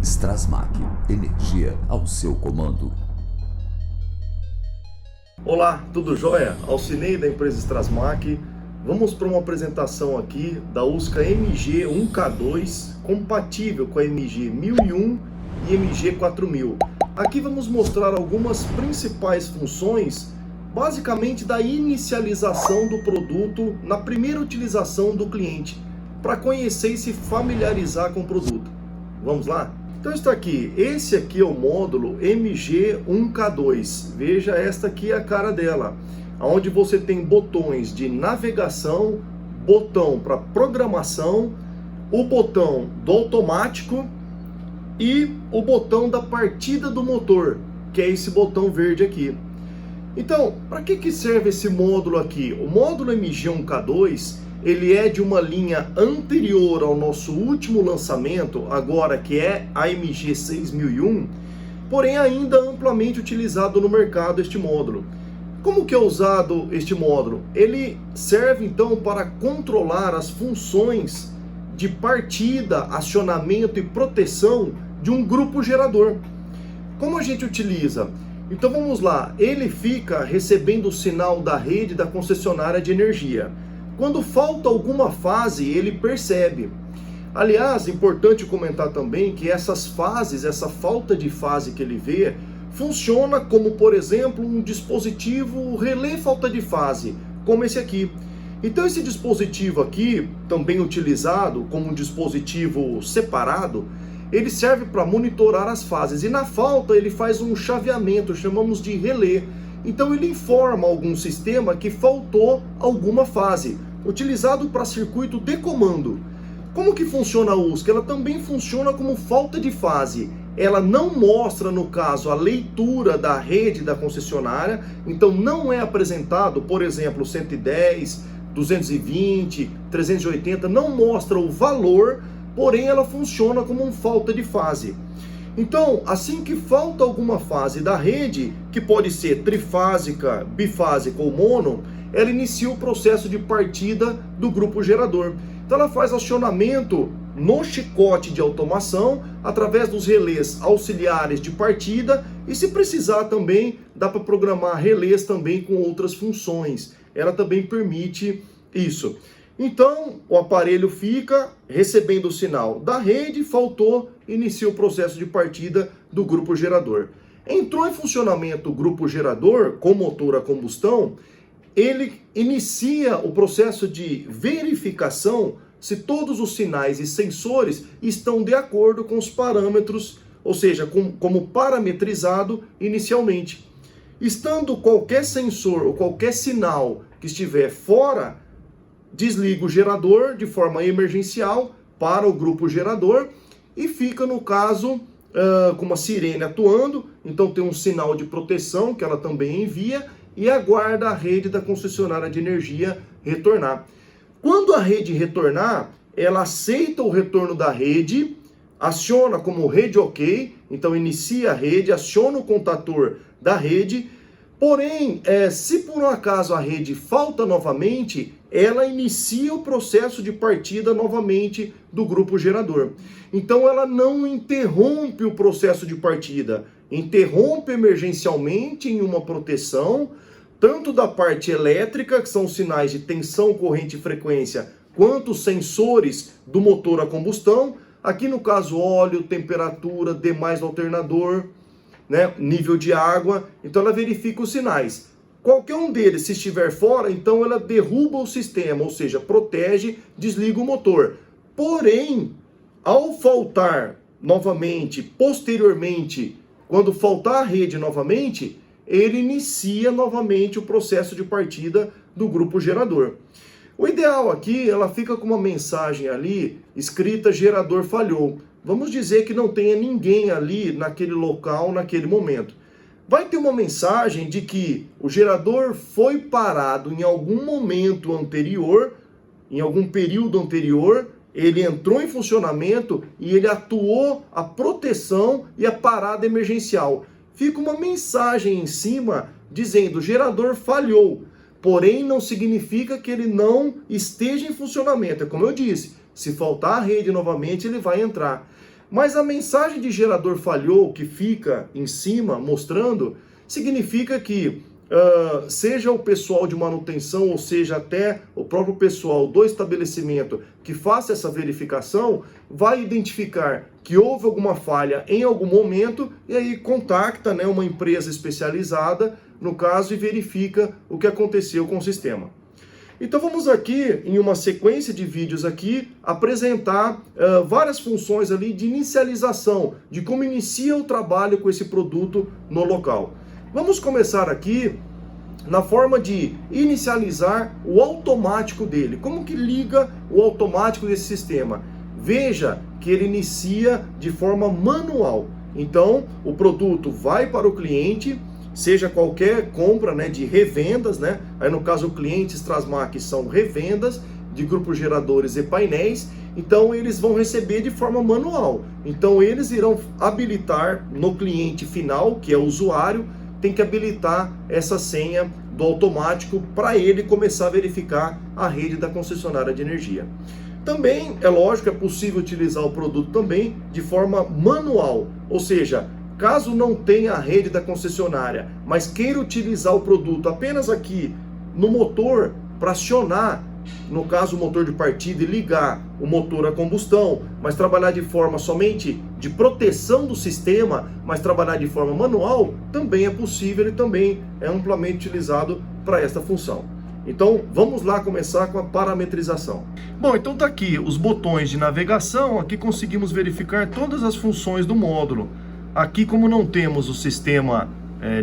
Strasmac, energia ao seu comando. Olá, tudo jóia? Alcinei da empresa Strasmac. Vamos para uma apresentação aqui da USCA MG1K2, compatível com a MG1001 e MG4000. Aqui vamos mostrar algumas principais funções, basicamente da inicialização do produto na primeira utilização do cliente, para conhecer e se familiarizar com o produto. Vamos lá? Então está aqui, esse aqui é o módulo MG1K2. Veja, esta aqui é a cara dela, onde você tem botões de navegação, botão para programação, o botão do automático e o botão da partida do motor, que é esse botão verde aqui. Então, para que serve esse módulo aqui? O módulo MG1K2, ele é de uma linha anterior ao nosso último lançamento, agora que é a MG6001, porém ainda amplamente utilizado no mercado este módulo. Como que é usado este módulo? Ele serve então para controlar as funções de partida, acionamento e proteção de um grupo gerador. Como a gente utiliza? Então vamos lá, ele fica recebendo o sinal da rede da concessionária de energia. Quando falta alguma fase, ele percebe. Aliás, importante comentar também que essas fases, essa falta de fase que ele vê, funciona como, por exemplo, um dispositivo relé falta de fase, como esse aqui. Então esse dispositivo aqui, também utilizado como um dispositivo separado, ele serve para monitorar as fases. E na falta ele faz um chaveamento, chamamos de relé. Então ele informa algum sistema que faltou alguma fase, utilizado para circuito de comando. Como que funciona a USCA? Ela também funciona como falta de fase. Ela não mostra, no caso, a leitura da rede da concessionária, então não é apresentado, por exemplo, 110, 220, 380, não mostra o valor, porém ela funciona como um falta de fase. Então, assim que falta alguma fase da rede, que pode ser trifásica, bifásica ou mono, ela inicia o processo de partida do grupo gerador. Então ela faz acionamento no chicote de automação, através dos relés auxiliares de partida, e se precisar também, dá para programar relés também com outras funções. Ela também permite isso. Então, o aparelho fica recebendo o sinal da rede, faltou, inicia o processo de partida do grupo gerador. Entrou em funcionamento o grupo gerador com motor a combustão, ele inicia o processo de verificação se todos os sinais e sensores estão de acordo com os parâmetros, ou seja, como parametrizado inicialmente. Estando qualquer sensor ou qualquer sinal que estiver fora, desliga o gerador de forma emergencial para o grupo gerador e fica, no caso, com uma sirene atuando. Então tem um sinal de proteção que ela também envia e aguarda a rede da concessionária de energia retornar. Quando a rede retornar, ela aceita o retorno da rede, aciona como rede OK, então inicia a rede, aciona o contator da rede. Porém, se por um acaso a rede falta novamente, ela inicia o processo de partida novamente do grupo gerador. Então ela não interrompe o processo de partida, interrompe emergencialmente em uma proteção, tanto da parte elétrica, que são os sinais de tensão, corrente e frequência, quanto os sensores do motor a combustão, aqui no caso óleo, temperatura, demais do alternador, né, nível de água. Então ela verifica os sinais. Qualquer um deles, se estiver fora, então ela derruba o sistema, ou seja, protege, desliga o motor. Porém, ao faltar novamente, posteriormente, quando faltar a rede novamente, ele inicia novamente o processo de partida do grupo gerador. O ideal aqui, ela fica com uma mensagem ali, escrita gerador falhou. Vamos dizer que não tenha ninguém ali naquele local, naquele momento. Vai ter uma mensagem de que o gerador foi parado em algum momento anterior, em algum período anterior, ele entrou em funcionamento e ele atuou a proteção e a parada emergencial. Fica uma mensagem em cima dizendo o gerador falhou, porém não significa que ele não esteja em funcionamento. É como eu disse, se faltar a rede novamente ele vai entrar. Mas a mensagem de gerador falhou que fica em cima mostrando, significa que seja o pessoal de manutenção, ou seja até o próprio pessoal do estabelecimento que faça essa verificação, vai identificar que houve alguma falha em algum momento e aí contacta, né, uma empresa especializada, no caso, e verifica o que aconteceu com o sistema. Então vamos aqui, em uma sequência de vídeos aqui, apresentar várias funções ali de inicialização, de como inicia o trabalho com esse produto no local. Vamos começar aqui na forma de inicializar o automático dele. Como que liga o automático desse sistema? Veja que ele inicia de forma manual. Então, o produto vai para o cliente, seja qualquer compra, né, de revendas, né? Aí no caso clientes Trasmac são revendas de grupos geradores e painéis, então eles vão receber de forma manual. Então eles irão habilitar no cliente final, que é o usuário, tem que habilitar essa senha do automático para ele começar a verificar a rede da concessionária de energia. Também, é lógico, é possível utilizar o produto também de forma manual, ou seja, caso não tenha a rede da concessionária, mas queira utilizar o produto apenas aqui no motor para acionar, no caso o motor de partida, e ligar o motor a combustão, mas trabalhar de forma somente de proteção do sistema, mas trabalhar de forma manual, também é possível e também é amplamente utilizado para esta função. Então vamos lá começar com a parametrização. Bom, então tá aqui os botões de navegação, aqui conseguimos verificar todas as funções do módulo. Aqui, como não temos o sistema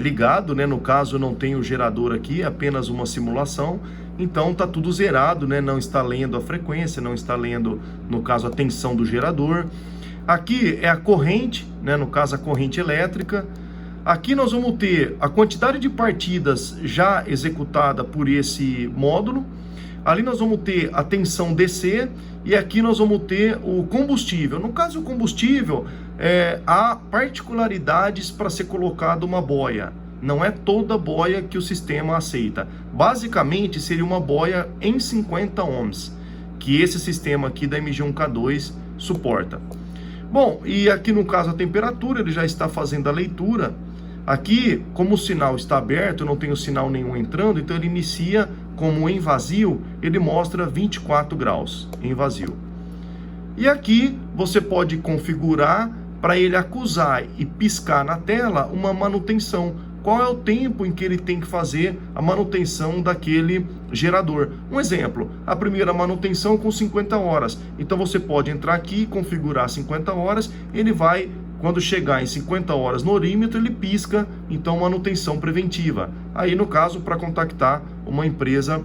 ligado, né, no caso não tem o gerador aqui, é apenas uma simulação, então está tudo zerado, né, não está lendo a frequência, não está lendo, no caso, a tensão do gerador. Aqui é a corrente, né, no caso a corrente elétrica. Aqui nós vamos ter a quantidade de partidas já executada por esse módulo. Ali nós vamos ter a tensão DC e aqui nós vamos ter o combustível. No caso, o combustível, há particularidades para ser colocado uma boia. Não é toda boia que o sistema aceita. Basicamente, seria uma boia em 50 ohms, que esse sistema aqui da MG1K2 suporta. Bom, e aqui no caso a temperatura, ele já está fazendo a leitura. Aqui, como o sinal está aberto, não tem o sinal nenhum entrando, então ele inicia como em vazio, ele mostra 24 graus em vazio. E aqui você pode configurar para ele acusar e piscar na tela uma manutenção. Qual é o tempo em que ele tem que fazer a manutenção daquele gerador? Um exemplo, a primeira manutenção com 50 horas. Então você pode entrar aqui e configurar 50 horas, ele vai, quando chegar em 50 horas no orímetro, ele pisca, então manutenção preventiva. Aí no caso, para contactar uma empresa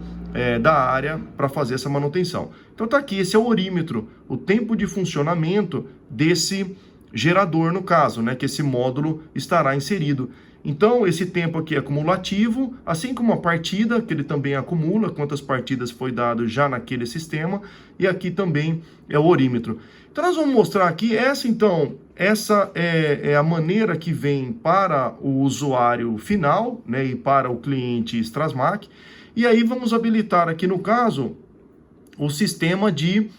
da área para fazer essa manutenção. Então tá aqui, esse é o orímetro, o tempo de funcionamento desse gerador no caso, né, que esse módulo estará inserido. Então esse tempo aqui é acumulativo, assim como a partida, que ele também acumula, quantas partidas foi dado já naquele sistema, e aqui também é o orímetro. Então nós vamos mostrar aqui, essa é a maneira que vem para o usuário final, né, e para o cliente Trasmac, e aí vamos habilitar aqui no caso o sistema de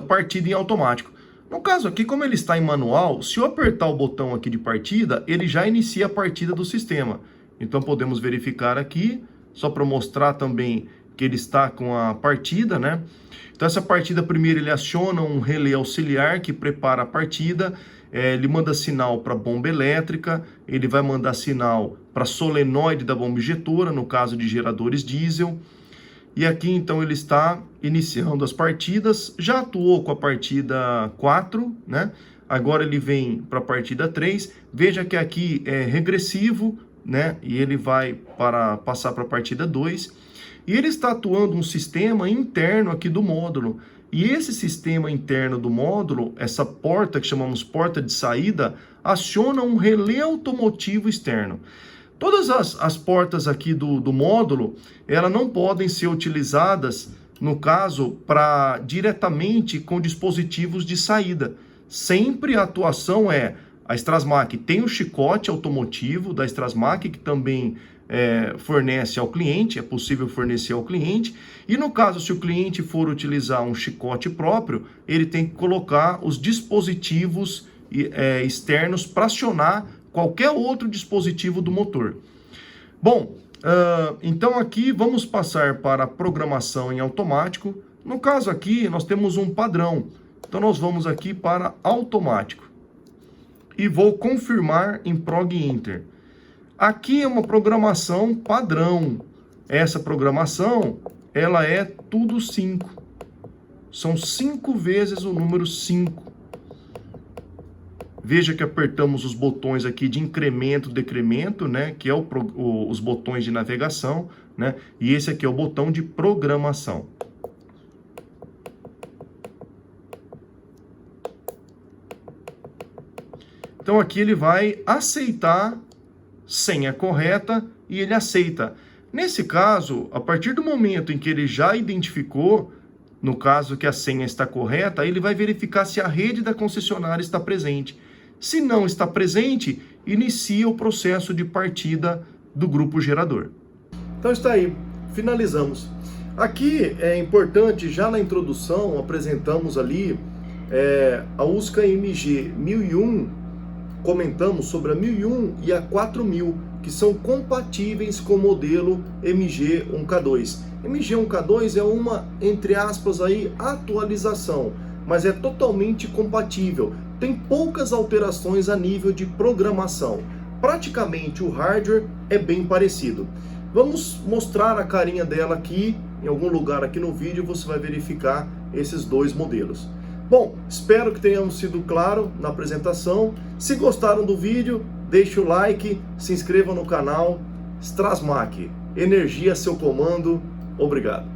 partida em automático. No caso aqui, como ele está em manual, se eu apertar o botão aqui de partida, ele já inicia a partida do sistema. Então podemos verificar aqui, só para mostrar também que ele está com a partida, né? Então essa partida, primeiro ele aciona um relé auxiliar que prepara a partida, ele manda sinal para a bomba elétrica, ele vai mandar sinal para a solenoide da bomba injetora, no caso de geradores diesel. E aqui então ele está iniciando as partidas, já atuou com a partida 4, né? Agora ele vem para a partida 3, veja que aqui é regressivo, né? E ele vai passar para a partida 2. E ele está atuando um sistema interno aqui do módulo. E esse sistema interno do módulo, essa porta que chamamos porta de saída, aciona um relé automotivo externo. Todas as portas aqui do módulo, elas não podem ser utilizadas, no caso, diretamente com dispositivos de saída. Sempre a atuação a Trasmac tem o chicote automotivo da Trasmac, que também fornece ao cliente, é possível fornecer ao cliente, e no caso, se o cliente for utilizar um chicote próprio, ele tem que colocar os dispositivos externos para acionar qualquer outro dispositivo do motor. Bom, então aqui vamos passar para a programação em automático. No caso aqui, nós temos um padrão, então nós vamos aqui para automático e vou confirmar em Prog Enter. Aqui é uma programação padrão. Essa programação, ela é tudo 5. São 5 vezes o número 5. Veja que apertamos os botões aqui de incremento, decremento, né? Que é os botões de navegação, né? E esse aqui é o botão de programação. Então aqui ele vai aceitar senha correta e ele aceita. Nesse caso, a partir do momento em que ele já identificou, no caso que a senha está correta, ele vai verificar se a rede da concessionária está presente. Se não está presente, inicia o processo de partida do grupo gerador. Então está aí, finalizamos. Aqui é importante, já na introdução, apresentamos ali a USCA MG 1001, comentamos sobre a 1001 e a 4000, que são compatíveis com o modelo MG1K2. MG1K2 é uma, entre aspas, aí, atualização, mas é totalmente compatível. Tem poucas alterações a nível de programação. Praticamente o hardware é bem parecido. Vamos mostrar a carinha dela aqui, em algum lugar aqui no vídeo você vai verificar esses dois modelos. Bom, espero que tenhamos sido claro na apresentação. Se gostaram do vídeo, deixe o like, se inscreva no canal. Strasmak, energia a seu comando. Obrigado.